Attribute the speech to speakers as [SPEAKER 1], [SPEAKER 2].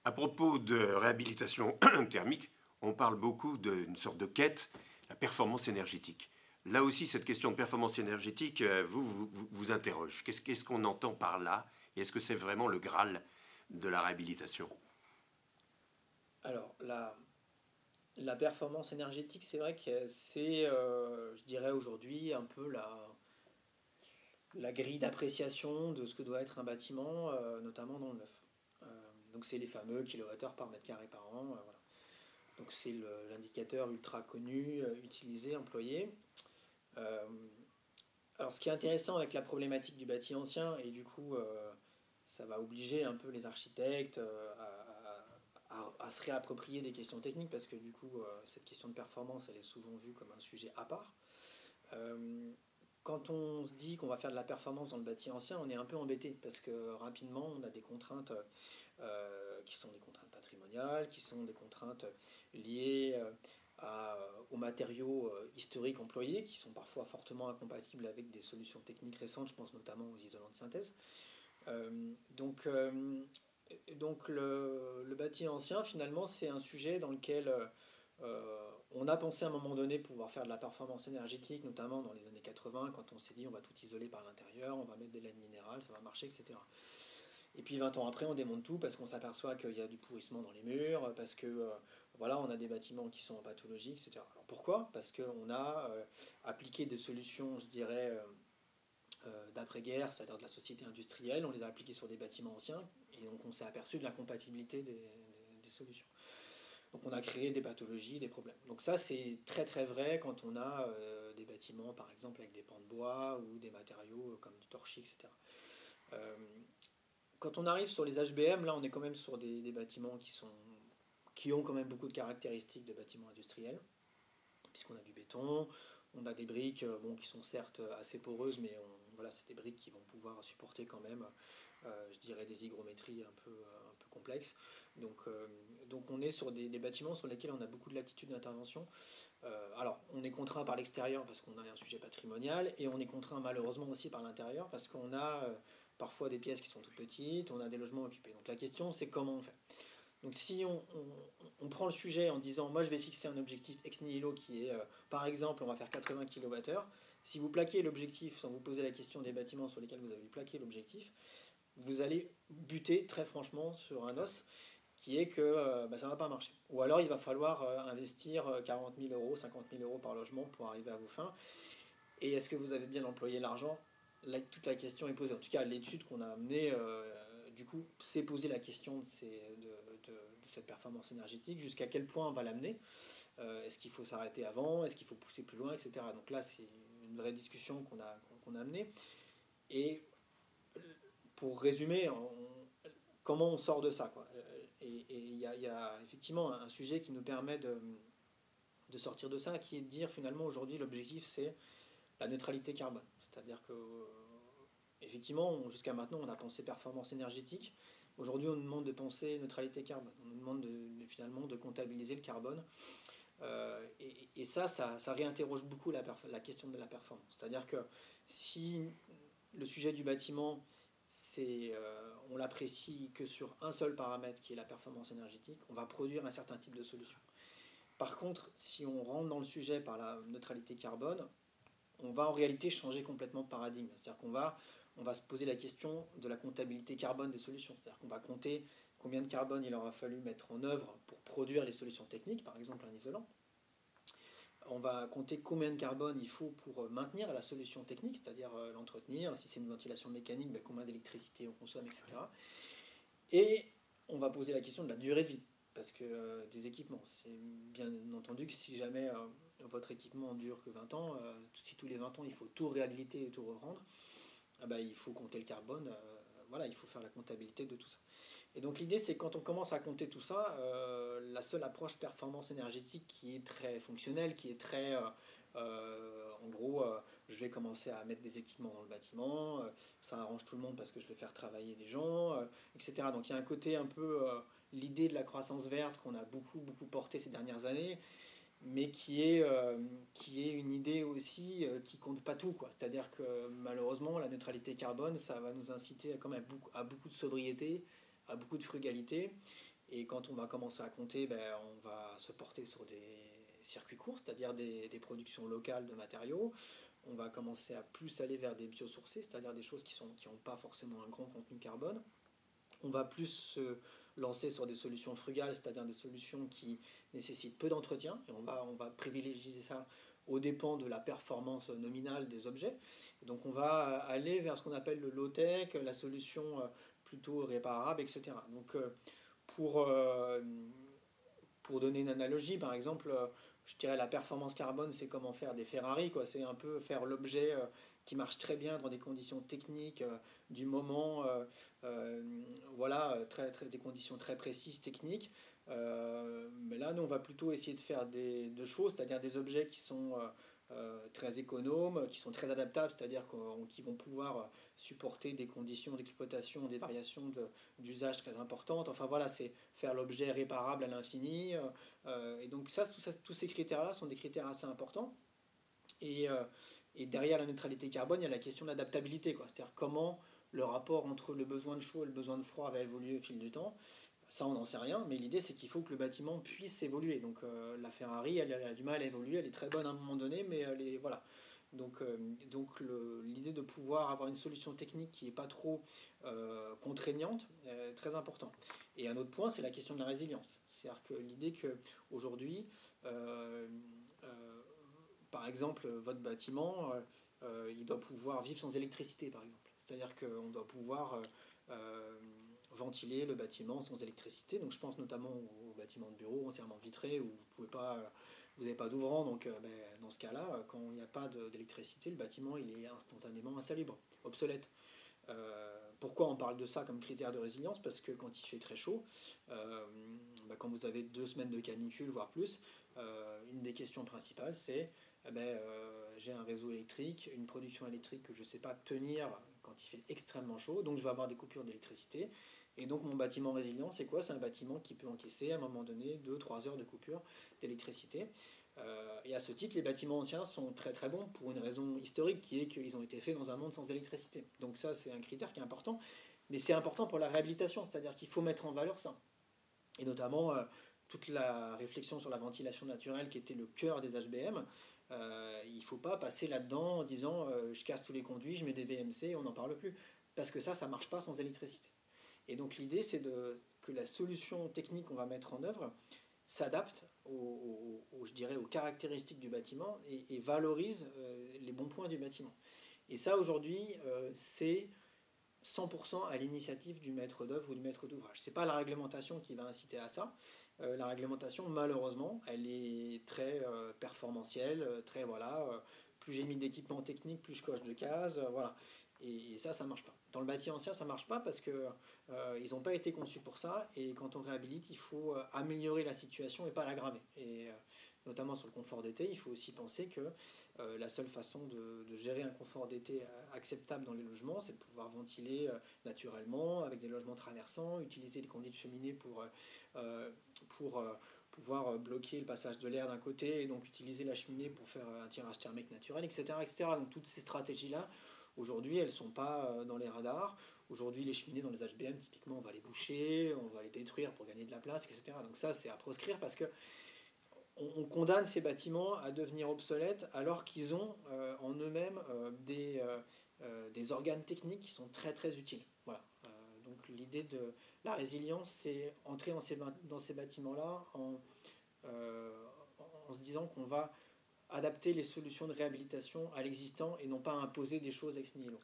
[SPEAKER 1] À propos de réhabilitation thermique, on parle beaucoup d'une sorte de quête, la performance énergétique. Là aussi, cette question de performance énergétique vous interroge. Qu'est-ce qu'on entend par là? Et est-ce que c'est vraiment le Graal de la réhabilitation?
[SPEAKER 2] Alors, la performance énergétique, c'est vrai que c'est, je dirais aujourd'hui, un peu la grille d'appréciation de ce que doit être un bâtiment, notamment dans le neuf. Euh, donc, c'est les fameux kilowattheures par mètre carré par an. Voilà. Donc, c'est l'indicateur ultra connu, utilisé, employé. Euh, alors, ce qui est intéressant avec la problématique du bâti ancien, et du coup, ça va obliger un peu les architectes à se réapproprier des questions techniques, parce que du coup, cette question de performance, elle est souvent vue comme un sujet à part. Euh, Quand on se dit qu'on va faire de la performance dans le bâti ancien, on est un peu embêté, parce que rapidement, on a des contraintes qui sont des contraintes patrimoniales, qui sont des contraintes liées aux matériaux historiques employés, qui sont parfois fortement incompatibles avec des solutions techniques récentes, je pense notamment aux isolants de synthèse. Euh, donc, euh, donc le bâti ancien, finalement, c'est un sujet dans lequel on a pensé à un moment donné pouvoir faire de la performance énergétique, notamment dans les années 80, quand on s'est dit on va tout isoler par l'intérieur, on va mettre des laines minérales, ça va marcher, etc. Et puis 20 ans après, on démonte tout parce qu'on s'aperçoit qu'il y a du pourrissement dans les murs, parce que voilà, on a des bâtiments qui sont en pathologie, etc. Alors pourquoi? Parce qu'on a appliqué des solutions, je dirais, d'après-guerre, c'est-à-dire de la société industrielle, on les a appliquées sur des bâtiments anciens, et donc on s'est aperçu de l'incompatibilité des solutions. Donc on a créé des pathologies, des problèmes. Donc ça c'est très très vrai quand on a des bâtiments par exemple avec des pans de bois ou des matériaux comme du torchis, etc. Euh, Quand on arrive sur les HBM, là on est quand même sur des bâtiments qui ont quand même beaucoup de caractéristiques de bâtiments industriels, puisqu'on a du béton, on a des briques bon, qui sont certes assez poreuses, mais voilà, c'est des briques qui vont pouvoir supporter quand même, je dirais, des hygrométries un peu complexes. Donc, donc on est sur des bâtiments sur lesquels on a beaucoup de latitude d'intervention. Alors, on est contraint par l'extérieur parce qu'on a un sujet patrimonial, et on est contraint malheureusement aussi par l'intérieur parce qu'on a parfois des pièces qui sont toutes petites, on a des logements occupés. Donc la question, c'est comment on fait. Donc si on prend le sujet en disant, moi je vais fixer un objectif ex nihilo qui est, par exemple, on va faire 80 kWh, si vous plaquez l'objectif sans vous poser la question des bâtiments sur lesquels vous avez plaqué l'objectif, vous allez buter très franchement sur un os qui est que bah, ça ne va pas marcher. Ou alors il va falloir investir 40 000 euros, 50 000 euros par logement pour arriver à vos fins. Et est-ce que vous avez bien employé l'argent? Là, toute la question est posée. En tout cas, l'étude qu'on a amenée, du coup, s'est posé la question de cette performance énergétique, jusqu'à quel point on va l'amener. Est-ce qu'il faut s'arrêter avant? Est-ce qu'il faut pousser plus loin, etc. Donc là, c'est une vraie discussion qu'on a amenée. Et pour résumer, comment on sort de ça, quoi. Et il y a effectivement un sujet qui nous permet de sortir de ça, qui est de dire finalement aujourd'hui l'objectif c'est la neutralité carbone. C'est-à-dire que effectivement jusqu'à maintenant on a pensé performance énergétique. Aujourd'hui on nous demande de penser neutralité carbone. On nous demande finalement de comptabiliser le carbone. Et ça réinterroge beaucoup la question de la performance. C'est-à-dire que si le sujet du bâtiment, on l'apprécie que sur un seul paramètre qui est la performance énergétique, on va produire un certain type de solution. Par contre, si on rentre dans le sujet par la neutralité carbone, on va en réalité changer complètement de paradigme. C'est-à-dire qu'on va se poser la question de la comptabilité carbone des solutions. C'est-à-dire qu'on va compter combien de carbone il aura fallu mettre en œuvre pour produire les solutions techniques, par exemple un isolant. On va compter combien de carbone il faut pour maintenir la solution technique, c'est-à-dire l'entretenir. Si c'est une ventilation mécanique, ben combien d'électricité on consomme, etc. Et on va poser la question de la durée de vie. Parce que des équipements, c'est bien entendu que si jamais votre équipement dure que 20 ans, si tous les 20 ans il faut tout réhabiliter et tout reprendre, ah bah, il faut compter le carbone, voilà, il faut faire la comptabilité de tout ça. Et donc l'idée c'est que quand on commence à compter tout ça, la seule approche performance énergétique qui est très fonctionnelle, qui est très, en gros, je vais commencer à mettre des équipements dans le bâtiment, ça arrange tout le monde parce que je vais faire travailler des gens, etc. Donc il y a un côté un peu, l'idée de la croissance verte qu'on a beaucoup, beaucoup porté ces dernières années, mais qui est une idée aussi qui compte pas tout, quoi. C'est-à-dire que malheureusement, la neutralité carbone, ça va nous inciter quand même à beaucoup de sobriété, à beaucoup de frugalité. Et quand on va commencer à compter, on va se porter sur des circuits courts, c'est-à-dire des productions locales de matériaux. On va commencer à plus aller vers des biosourcés, c'est-à-dire des choses qui n'ont pas forcément un grand contenu carbone. On va plus se lancer sur des solutions frugales, c'est-à-dire des solutions qui nécessitent peu d'entretien, et on va privilégier ça aux dépens de la performance nominale des objets. Et donc on va aller vers ce qu'on appelle le low-tech, la solution plutôt réparable, etc. Donc pour, euh, pour donner une analogie, par exemple, je dirais la performance carbone, c'est comment faire des Ferrari, quoi. C'est un peu faire l'objet qui marche très bien dans des conditions techniques du moment, voilà, des conditions très précises techniques. Mais là, nous, on va plutôt essayer de faire deux choses, c'est-à-dire des objets qui sont très économes, qui sont très adaptables, c'est-à-dire qu'ils vont pouvoir supporter des conditions d'exploitation, des variations d'usage très importantes. Enfin voilà, c'est faire l'objet réparable à l'infini. Et donc tous ces critères-là sont des critères assez importants. Et, euh, et derrière la neutralité carbone, il y a la question de l'adaptabilité, quoi. C'est-à-dire comment le rapport entre le besoin de chaud et le besoin de froid va évoluer au fil du temps. Ça, on n'en sait rien, mais l'idée, c'est qu'il faut que le bâtiment puisse évoluer. Donc la Ferrari, elle a du mal à évoluer, elle est très bonne à un moment donné, mais elle est, voilà. Donc l'idée de pouvoir avoir une solution technique qui n'est pas trop contraignante est très important. Et un autre point, c'est la question de la résilience. C'est-à-dire que l'idée qu'aujourd'hui, euh, euh, par exemple, votre bâtiment, il doit pouvoir vivre sans électricité, par exemple. C'est-à-dire qu'on doit pouvoir ventiler le bâtiment sans électricité. Donc je pense notamment aux bâtiments de bureau entièrement vitrés où vous n'avez pas d'ouvrant. Donc dans ce cas-là, quand il n'y a pas d'électricité, le bâtiment il est instantanément insalubre, obsolète. Pourquoi on parle de ça comme critère de résilience? Parce que quand il fait très chaud, quand vous avez 2 semaines de canicule, voire plus, une des questions principales, c'est j'ai un réseau électrique, une production électrique que je ne sais pas tenir quand il fait extrêmement chaud, donc je vais avoir des coupures d'électricité. Et donc mon bâtiment résilient, c'est quoi? C'est un bâtiment qui peut encaisser à un moment donné 2-3 heures de coupure d'électricité. Et à ce titre, les bâtiments anciens sont très très bons pour une raison historique qui est qu'ils ont été faits dans un monde sans électricité. Donc ça, c'est un critère qui est important, mais c'est important pour la réhabilitation, c'est-à-dire qu'il faut mettre en valeur ça. Et notamment toute la réflexion sur la ventilation naturelle qui était le cœur des HBM. Il ne faut pas passer là-dedans en disant je casse tous les conduits, je mets des VMC, on n'en parle plus. Parce que ça ne marche pas sans électricité. Et donc l'idée, c'est que la solution technique qu'on va mettre en œuvre s'adapte je dirais, aux caractéristiques du bâtiment et valorise les bons points du bâtiment. Et ça, aujourd'hui, c'est 100% à l'initiative du maître d'œuvre ou du maître d'ouvrage. Ce n'est pas la réglementation qui va inciter à ça. La réglementation, malheureusement, elle est très performantielle, très voilà, plus j'ai mis d'équipements techniques, plus je coche de cases, voilà. Et ça, ça marche pas. Dans le bâti ancien, ça marche pas parce que ils n'ont pas été conçus pour ça. Et quand on réhabilite, il faut améliorer la situation et pas l'aggraver. Et notamment sur le confort d'été, il faut aussi penser que la seule façon de gérer un confort d'été acceptable dans les logements, c'est de pouvoir ventiler naturellement, avec des logements traversants, utiliser les conduits de cheminée pour pouvoir bloquer le passage de l'air d'un côté et donc utiliser la cheminée pour faire un tirage thermique naturel, etc. etc. Donc toutes ces stratégies-là, aujourd'hui, elles ne sont pas dans les radars. Aujourd'hui, les cheminées dans les HBM, typiquement, on va les boucher, on va les détruire pour gagner de la place, etc. Donc ça, c'est à proscrire parce que on condamne ces bâtiments à devenir obsolètes alors qu'ils ont en eux-mêmes des organes techniques qui sont très très utiles. Voilà. Donc l'idée de la résilience, c'est entrer dans ces bâtiments-là euh, en se disant qu'on va adapter les solutions de réhabilitation à l'existant et non pas imposer des choses ex nihilo.